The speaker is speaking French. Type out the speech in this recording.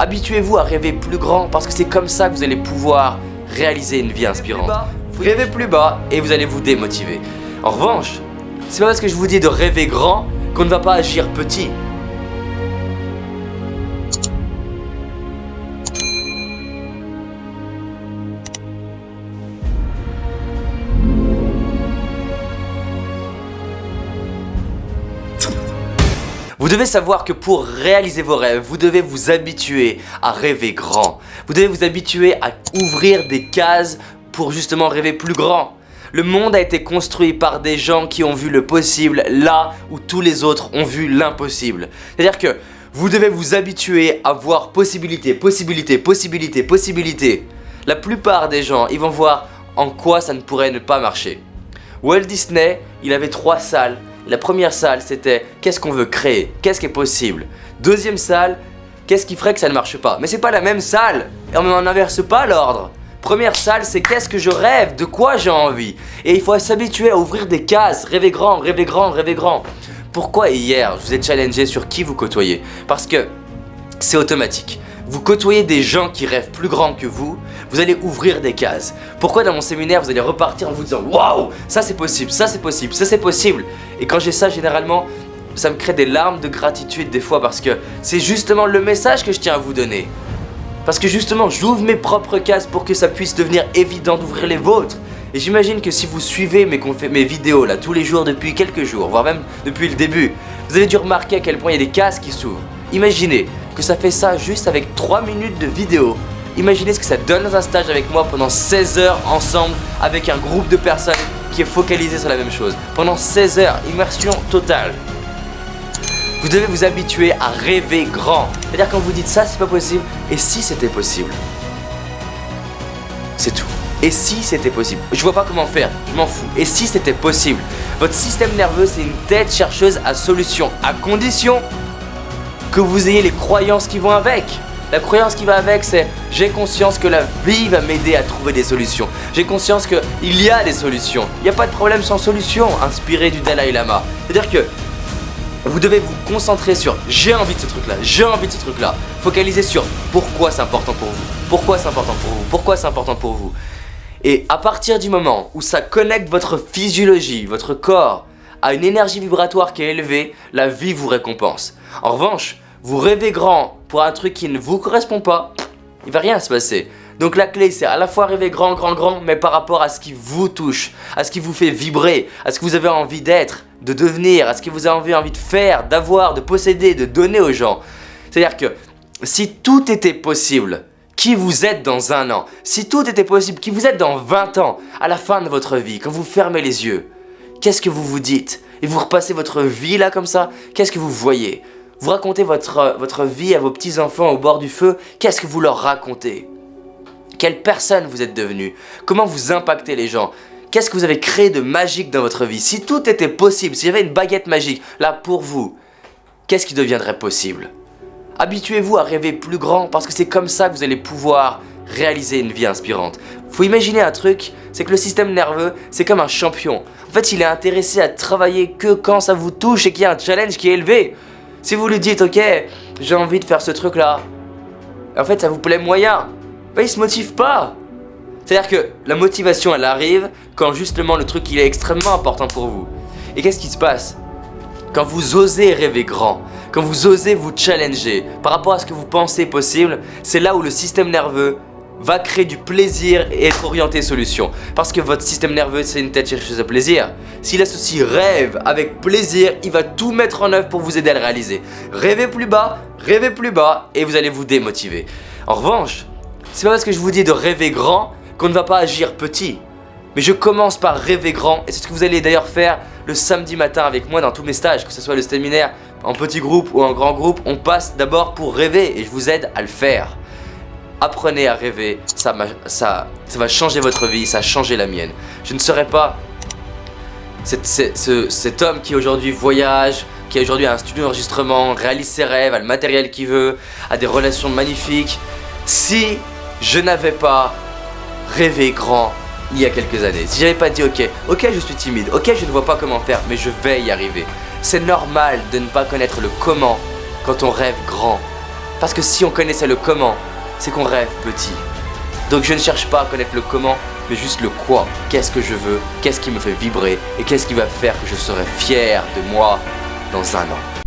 Habituez-vous à rêver plus grand parce que c'est comme ça que vous allez pouvoir réaliser une vie inspirante. Rêvez plus bas et vous allez vous démotiver. En revanche, c'est pas parce que je vous dis de rêver grand qu'on ne va pas agir petit. Vous devez savoir que pour réaliser vos rêves, vous devez vous habituer à rêver grand. Vous devez vous habituer à ouvrir des cases pour justement rêver plus grand. Le monde a été construit par des gens qui ont vu le possible là où tous les autres ont vu l'impossible. C'est-à-dire que vous devez vous habituer à voir possibilité, possibilité, possibilité, possibilité. La plupart des gens, ils vont voir en quoi ça ne pourrait ne pas marcher. Walt Disney, il avait 3 salles. La première salle, c'était qu'est-ce qu'on veut créer, qu'est-ce qui est possible. Deuxième salle, qu'est-ce qui ferait que ça ne marche pas. Mais c'est pas la même salle, et on n'inverse pas l'ordre. Première salle, c'est qu'est-ce que je rêve, de quoi j'ai envie. Et il faut s'habituer à ouvrir des cases, rêver grand, rêver grand, rêver grand. Pourquoi hier, je vous ai challengé sur qui vous côtoyez? Parce que c'est automatique. Vous côtoyez des gens qui rêvent plus grand que vous allez ouvrir des cases. Pourquoi dans mon séminaire, vous allez repartir en vous disant « Waouh, ça c'est possible, ça c'est possible, ça c'est possible ». Et quand j'ai ça, généralement, ça me crée des larmes de gratitude des fois parce que c'est justement le message que je tiens à vous donner. Parce que justement, j'ouvre mes propres cases pour que ça puisse devenir évident d'ouvrir les vôtres. Et j'imagine que si vous suivez mes vidéos là tous les jours depuis quelques jours, voire même depuis le début, vous avez dû remarquer à quel point il y a des cases qui s'ouvrent. Imaginez que ça fait ça juste avec 3 minutes de vidéo. Imaginez ce que ça donne dans un stage avec moi pendant 16 heures ensemble avec un groupe de personnes qui est focalisé sur la même chose. Pendant 16 heures, immersion totale. Vous devez vous habituer à rêver grand. C'est-à-dire quand vous dites ça c'est pas possible, et si c'était possible? C'est tout. Et si c'était possible? Je vois pas comment faire, je m'en fous. Et si c'était possible? Votre système nerveux c'est une tête chercheuse à solutions, à condition que vous ayez les croyances qui vont avec. La croyance qui va avec, c'est j'ai conscience que la vie va m'aider à trouver des solutions. J'ai conscience qu'il y a des solutions. Il n'y a pas de problème sans solution, inspiré du Dalai Lama. C'est-à-dire que vous devez vous concentrer sur j'ai envie de ce truc-là, j'ai envie de ce truc-là. Focalisez sur pourquoi c'est important pour vous, pourquoi c'est important pour vous, pourquoi c'est important pour vous. Et à partir du moment où ça connecte votre physiologie, votre corps, à une énergie vibratoire qui est élevée, la vie vous récompense. En revanche, vous rêvez grand pour un truc qui ne vous correspond pas, il va rien se passer. Donc la clé c'est à la fois rêver grand, grand, grand, mais par rapport à ce qui vous touche, à ce qui vous fait vibrer, à ce que vous avez envie d'être, de devenir, à ce que vous avez envie de faire, d'avoir, de posséder, de donner aux gens. C'est-à-dire que si tout était possible, qui vous êtes dans 1 an, si tout était possible, qui vous êtes dans 20 ans, à la fin de votre vie, quand vous fermez les yeux, qu'est-ce que vous vous dites? Et vous repassez votre vie là comme ça, qu'est-ce que vous voyez? Vous racontez votre vie à vos petits-enfants au bord du feu, qu'est-ce que vous leur racontez? Quelle personne vous êtes devenu? Comment vous impactez les gens? Qu'est-ce que vous avez créé de magique dans votre vie? Si tout était possible, s'il y avait une baguette magique là pour vous, qu'est-ce qui deviendrait possible? Habituez-vous à rêver plus grand parce que c'est comme ça que vous allez pouvoir réaliser une vie inspirante. Faut imaginer un truc, c'est que le système nerveux, c'est comme un champion. En fait, il est intéressé à travailler que quand ça vous touche et qu'il y a un challenge qui est élevé. Si vous lui dites, ok, j'ai envie de faire ce truc là, en fait ça vous plaît moyen, ben, il se motive pas. C'est-à-dire que la motivation elle arrive quand justement le truc il est extrêmement important pour vous. Et qu'est-ce qui se passe? Quand vous osez rêver grand, quand vous osez vous challenger par rapport à ce que vous pensez possible, c'est là où le système nerveux va créer du plaisir et être orienté solution. Parce que votre système nerveux c'est une tête chercheuse à plaisir. S'il associe rêve avec plaisir, il va tout mettre en œuvre pour vous aider à le réaliser. Rêvez plus bas et vous allez vous démotiver. En revanche, c'est pas parce que je vous dis de rêver grand qu'on ne va pas agir petit. Mais je commence par rêver grand et c'est ce que vous allez d'ailleurs faire le samedi matin avec moi dans tous mes stages, que ce soit le séminaire en petit groupe ou en grand groupe, on passe d'abord pour rêver et je vous aide à le faire. Apprenez à rêver, ça va changer votre vie, ça a changé la mienne. Je ne serai pas cet homme qui aujourd'hui voyage, qui aujourd'hui a un studio d'enregistrement, réalise ses rêves, a le matériel qu'il veut, a des relations magnifiques, si je n'avais pas rêvé grand il y a quelques années. Si j'avais pas dit ok je suis timide, ok je ne vois pas comment faire, mais je vais y arriver. C'est normal de ne pas connaître le comment quand on rêve grand. Parce que si on connaissait le comment, c'est qu'on rêve petit. Donc je ne cherche pas à connaître le comment, mais juste le quoi. Qu'est-ce que je veux, qu'est-ce qui me fait vibrer et qu'est-ce qui va faire que je serai fier de moi dans un an.